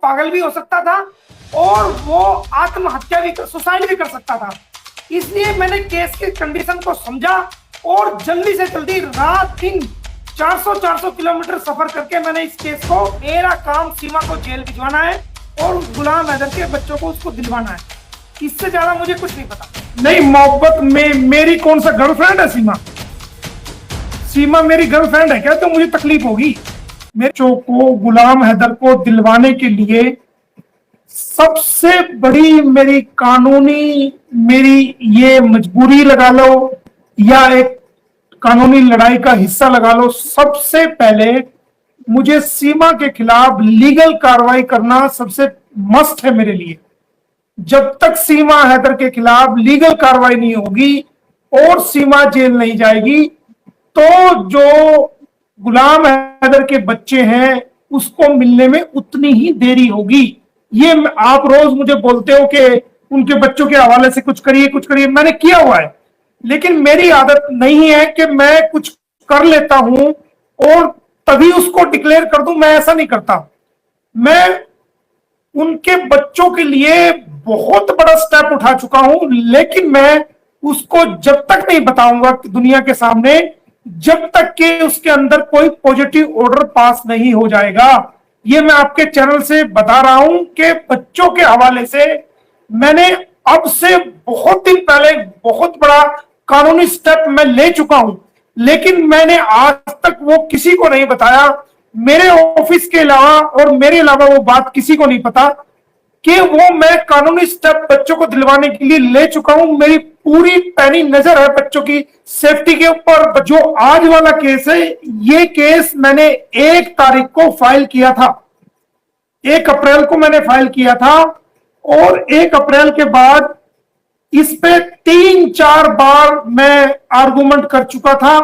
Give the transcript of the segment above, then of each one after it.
पागल भी हो सकता था और वो आत्महत्या भी सुसाइड भी कर सकता था। इसलिए मैंने केस की कंडीशन को समझा और जल्दी से जल्दी रात दिन 400 किलोमीटर सफर करके मैंने इस केस को, मेरा काम सीमा को जेल भिजवाना है और गुलाम हैदर के बच्चों को उसको दिलवाना है। इससे ज्यादा मुझे कुछ नहीं पता। नहीं, मोहब्बत में मेरी कौन सा गर्लफ्रेंड है? सीमा मेरी गर्लफ्रेंड है क्या? तो मुझे तकलीफ होगी। मेरे बच्चों को, गुलाम हैदर को दिलवाने के लिए सबसे बड़ी मेरी कानूनी, मेरी ये मजबूरी लगा लो या एक कानूनी लड़ाई का हिस्सा लगा लो, सबसे पहले मुझे सीमा के खिलाफ लीगल कार्रवाई करना सबसे मस्ट है मेरे लिए। जब तक सीमा हैदर के खिलाफ लीगल कार्रवाई नहीं होगी और सीमा जेल नहीं जाएगी, तो जो गुलाम हैदर के बच्चे हैं उसको मिलने में उतनी ही देरी होगी। ये आप रोज मुझे बोलते हो कि उनके बच्चों के हवाले से कुछ करिए, मैंने किया हुआ है, लेकिन मेरी आदत नहीं है कि मैं कुछ कर लेता हूं और तभी उसको डिक्लेयर कर दूं। मैं ऐसा नहीं करता। मैं उनके बच्चों के लिए बहुत बड़ा स्टेप उठा चुका हूं, लेकिन मैं उसको जब तक नहीं बताऊंगा दुनिया के सामने, जब तक कि उसके अंदर कोई पॉजिटिव ऑर्डर पास नहीं हो जाएगा। ये मैं आपके चैनल से बता रहा हूं कि बच्चों के हवाले से मैंने अब से बहुत दिन पहले बहुत बड़ा कानूनी स्टेप मैं ले चुका हूं, लेकिन मैंने आज तक वो किसी को नहीं बताया। मेरे ऑफिस के अलावा और मेरे अलावा वो बात किसी को नहीं पता कि वो मैं कानूनी स्टेप बच्चों को दिलवाने के लिए ले चुका हूं। मेरी पूरी पैनी नजर है बच्चों की सेफ्टी के ऊपर। जो आज वाला केस है, ये केस मैंने 1 तारीख को फाइल किया था, 1 अप्रैल को मैंने फाइल किया था और 1 अप्रैल के बाद इस पे 3-4 बार मैं आर्गुमेंट कर चुका था।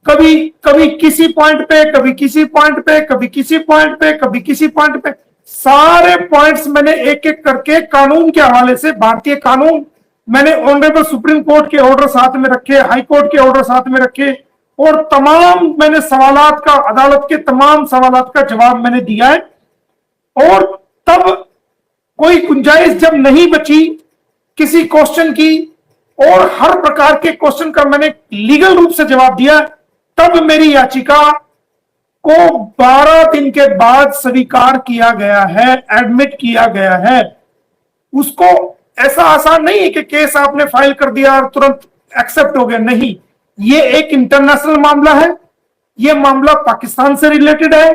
कभी किसी पॉइंट पे, कभी किसी पॉइंट पे, कभी किसी पॉइंट पे, कभी किसी पॉइंट पे, सारे पॉइंट्स मैंने एक एक करके कानून के हवाले से, भारतीय कानून, मैंने ऑनरेबल सुप्रीम कोर्ट के ऑर्डर साथ में रखे, हाई कोर्ट के ऑर्डर साथ में रखे और तमाम मैंने सवालात का, अदालत के तमाम सवालात का जवाब मैंने दिया है। और तब कोई गुंजाइश जब नहीं बची किसी क्वेश्चन की और हर प्रकार के क्वेश्चन का मैंने लीगल रूप से जवाब दिया, तब मेरी याचिका को 12 दिन के बाद स्वीकार किया गया है, एडमिट किया गया है। उसको ऐसा आसान नहीं है कि केस आपने फाइल कर दिया और तुरंत एक्सेप्ट हो गया, नहीं। ये एक इंटरनेशनल मामला है, ये मामला पाकिस्तान से रिलेटेड है,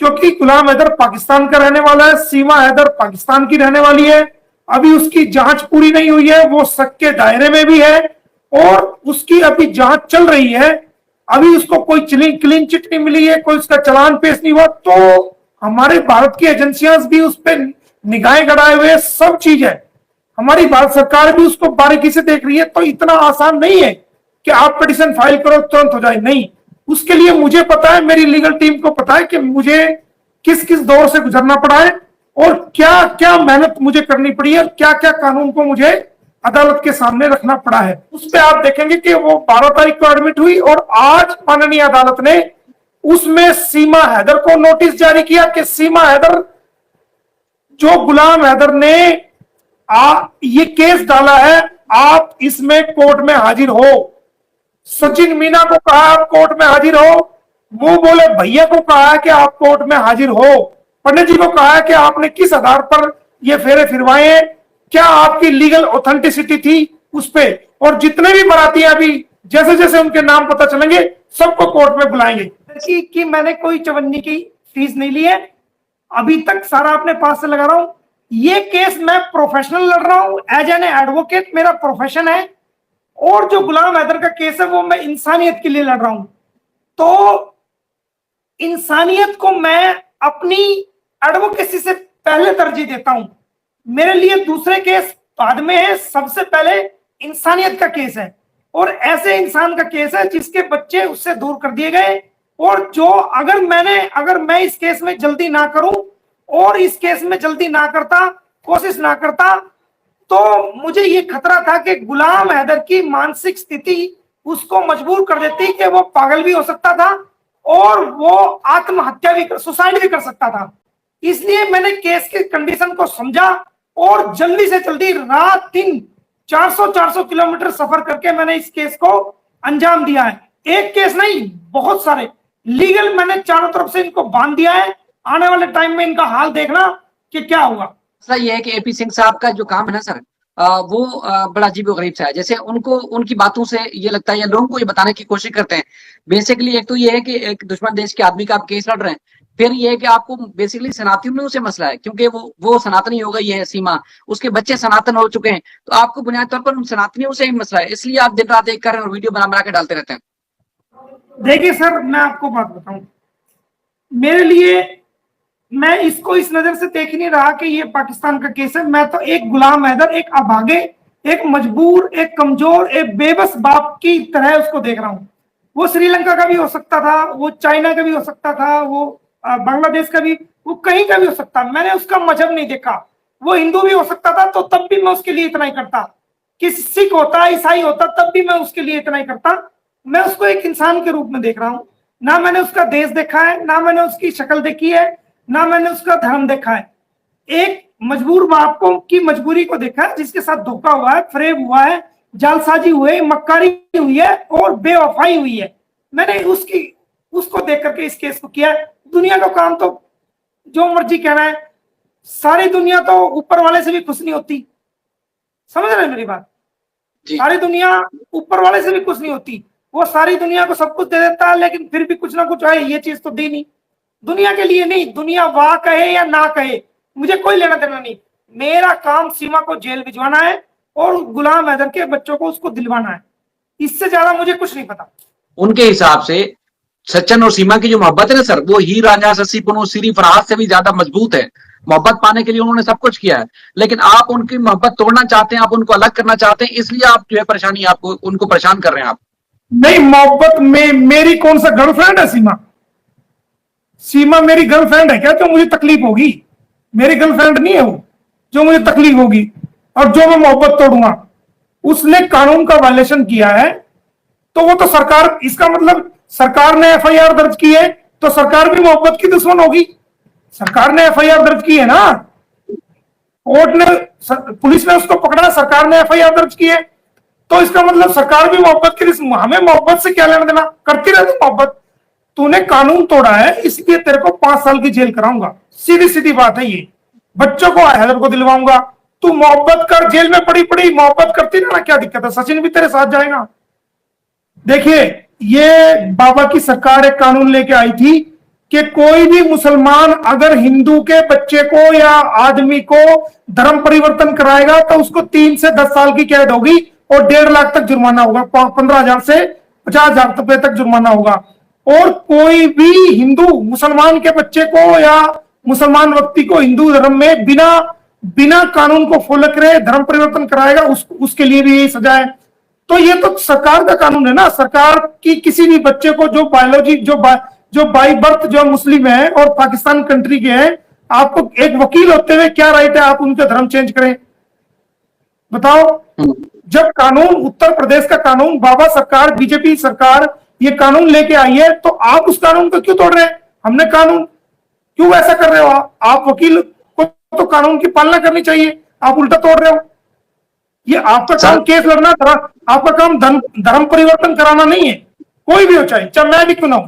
क्योंकि गुलाम हैदर पाकिस्तान का रहने वाला है, सीमा हैदर पाकिस्तान की रहने वाली है। अभी उसकी जांच पूरी नहीं हुई है, वो शक के दायरे में भी है और उसकी अभी जांच चल रही है। अभी उसको कोई क्लीन चिट नहीं मिली है, कोई उसका चालान पेश नहीं हुआ, तो हमारे भारत की एजेंसियां भी उस पर निगाहें गड़ाए हुए, सब चीज है। हमारी भारत सरकार भी उसको बारीकी से देख रही है। तो इतना आसान नहीं है कि आप पिटीशन फाइल करो तुरंत हो जाए, नहीं। उसके लिए मुझे पता है, मेरी लीगल टीम को पता है कि मुझे किस किस दौर से गुजरना पड़ा है और क्या क्या मेहनत मुझे करनी पड़ी है और क्या क्या कानून को मुझे अदालत के सामने रखना पड़ा है। उस पर आप देखेंगे कि वो 12 तारीख को एडमिट हुई और आज माननीय अदालत ने उसमें सीमा हैदर को नोटिस जारी किया कि सीमा हैदर, जो गुलाम हैदर ने ये केस डाला है, आप इसमें कोर्ट में हाजिर हो। सचिन मीना को कहा आप कोर्ट में हाजिर हो, मुंह बोले भैया को कहा है कि आप कोर्ट में हाजिर हो, पंडित जी को कहा है कि आपने किस आधार पर ये फेरे फिरवाए हैं, क्या आपकी लीगल ऑथेंटिसिटी थी उस पे। और जितने भी बराती अभी जैसे जैसे उनके नाम पता चलेंगे सबको कोर्ट में बुलाएंगे। कि मैंने कोई चवन्नी की फीस नहीं ली है, अभी तक सारा अपने पास से लगा रहा हूं। ये केस मैं प्रोफेशनल लड़ रहा हूं, एज एन एडवोकेट मेरा प्रोफेशन है। और जो गुलाम हैदर का केस है वो मैं इंसानियत के लिए लड़ रहा हूं। तो इंसानियत को मैं अपनी एडवोकेसी से पहले तरजीह देता हूं। मेरे लिए दूसरे केस बाद में है, सबसे पहले इंसानियत का केस है और ऐसे इंसान का केस है जिसके बच्चे उससे दूर कर दिए गए। और जो अगर मैं इस केस में जल्दी ना करूं और इस केस में जल्दी ना करता, कोशिश ना करता, तो मुझे ये खतरा था कि गुलाम हैदर की मानसिक स्थिति उसको मजबूर कर देती कि वो पागल भी हो सकता था और वो आत्महत्या भी, सुसाइड भी कर सकता था। इसलिए मैंने केस की कंडीशन को समझा और जल्दी से जल्दी रात दिन 400 किलोमीटर सफर करके मैंने इस केस को अंजाम दिया है। एक केस नहीं, बहुत सारे लीगल मैंने चारों तरफ से इनको बांध दिया है। आने वाले टाइम में इनका हाल देखना कि क्या होगा। मसला ये है कि एपी सिंह साहब का जो काम है ना सर, वो बड़ा अजीबोगरीब सा है। जैसे उनको उनकी बातों से ये लगता है या लोगों को ये बताने की कोशिश करते हैं बेसिकली, एक तो ये है कि एक दुश्मन देश के आदमी का आप केस लड़ रहे हैं, फिर ये है कि आपको बेसिकली सनातनियों से मसला है, क्योंकि वो सनातनी हो गई है सीमा, उसके बच्चे सनातन हो चुके हैं, तो आपको बुनियादी तौर पर उन सनातनियों से ही मसला है, इसलिए आप दिन रात एक कर रहे हैं और वीडियो बना बना के डालते रहते हैं। देखिए सर, मैं आपको बात बताऊं, मेरे लिए मैं इसको इस नजर से देख ही नहीं रहा कि ये पाकिस्तान का केस है। मैं तो एक गुलाम हैदर, एक अभागे, एक मजबूर, एक कमजोर, एक बेबस बाप की तरह उसको देख रहा हूं। वो श्रीलंका का भी हो सकता था, वो चाइना का भी हो सकता था, वो बांग्लादेश का भी, वो कहीं का भी हो सकता। मैंने उसका मजहब नहीं देखा। वो हिंदू भी हो सकता था तो तब भी मैं उसके लिए इतना ही करता। किसी सिख होता, ईसाई होता, तब भी मैं उसके लिए इतना ही करता। मैं उसको एक इंसान के रूप में देख रहा हूं। ना मैंने उसका देश देखा है, ना मैंने उसकी शक्ल देखी है, ना मैंने उसका धर्म देखा है। एक मजबूर बाप को की मजबूरी को देखा है, जिसके साथ धोखा हुआ है, फरेब हुआ है, जालसाजी हुई, मक्कारी हुई है और बेवफाई हुई है। मैंने उसको देख करके इस केस को किया है। दुनिया का काम तो जो मर्जी कहना है, सारी दुनिया तो ऊपर वाले से भी खुश नहीं होती। समझ रहे हैं मेरी बात? सारी दुनिया ऊपर वाले से भी खुश नहीं होती। वो सारी दुनिया को सब कुछ दे देता है, लेकिन फिर भी कुछ ना कुछ है, ये चीज तो दी नहीं। दुनिया के लिए नहीं, दुनिया वाह कहे या ना कहे, मुझे कोई लेना देना नहीं। मेरा काम सीमा को जेल भिजवाना है और गुलाम हैदर के बच्चों को उसको दिलवाना है। इससे ज्यादा मुझे कुछ नहीं पता। उनके हिसाब से सचिन और सीमा की जो मोहब्बत है ना सर, वो हीर रांझा सस्सी पुनू सीरी फरहाद से भी ज्यादा मजबूत है। मोहब्बत पाने के लिए उन्होंने सब कुछ किया है, लेकिन आप उनकी मोहब्बत तोड़ना चाहते हैं, आप उनको अलग करना चाहते हैं, इसलिए आप जो है परेशानी, आपको उनको परेशान कर रहे हैं आप। नहीं, मोहब्बत में मेरी कौन सा गर्लफ्रेंड है सीमा? सीमा मेरी गर्लफ्रेंड है क्या जो मुझे तकलीफ होगी? मेरी गर्लफ्रेंड नहीं है वो जो मुझे तकलीफ होगी और जो मैं मोहब्बत तोड़ूंगा। उसने कानून का वायलेशन किया है तो वो तो सरकार, इसका मतलब सरकार ने एफआईआर दर्ज की है तो सरकार भी मोहब्बत की दुश्मन होगी। सरकार ने एफआईआर दर्ज की है ना, कोर्ट ने, पुलिस ने उसको पकड़ा, सरकार ने एफआईआर दर्ज की है, तो इसका मतलब सरकार भी मोहब्बत की दुश्मन। हमें मोहब्बत से क्या लेना देना? करती रहे तू मोहब्बत। तूने कानून तोड़ा है, इसलिए तेरे को 5 साल की जेल कराऊंगा। सीधी सीधी बात है ये। बच्चों को, हैदर को दिलवाऊंगा। तू मोहब्बत कर, जेल में पड़ी पड़ी मोहब्बत करती रहना, क्या दिक्कत है? सचिन भी तेरे साथ जाएगा। देखिए, ये बाबा की सरकार एक कानून लेके आई थी कि कोई भी मुसलमान अगर हिंदू के बच्चे को या आदमी को धर्म परिवर्तन कराएगा तो उसको 3 से 10 साल की कैद होगी और 1.5 लाख तक जुर्माना होगा, 15,000 से 50,000 रुपए तक जुर्माना होगा। और कोई भी हिंदू मुसलमान के बच्चे को या मुसलमान व्यक्ति को हिंदू धर्म में बिना कानून को फॉलो करे धर्म परिवर्तन कराएगा, उसके लिए भी यही सजा है। तो ये तो सरकार का कानून है ना। सरकार की किसी भी बच्चे को जो बायोलॉजी जो बाई बर्थ जो मुस्लिम है और पाकिस्तान कंट्री के हैं, आपको एक वकील होते हुए क्या राइट है आप उनका धर्म चेंज करें? बताओ। जब कानून, उत्तर प्रदेश का कानून, बाबा सरकार, बीजेपी सरकार ये कानून लेके आई है, तो आप उस कानून को क्यों तोड़ रहे हैं? हमने कानून, क्यों ऐसा कर रहे हो? आप वकील को तो कानून की पालना करनी चाहिए, आप उल्टा तोड़ रहे हो। ये आपका काम केस लड़ना, आपका काम धर्म परिवर्तन कराना नहीं है। कोई भी हो, चाहे मैं भी क्यों ना हूं।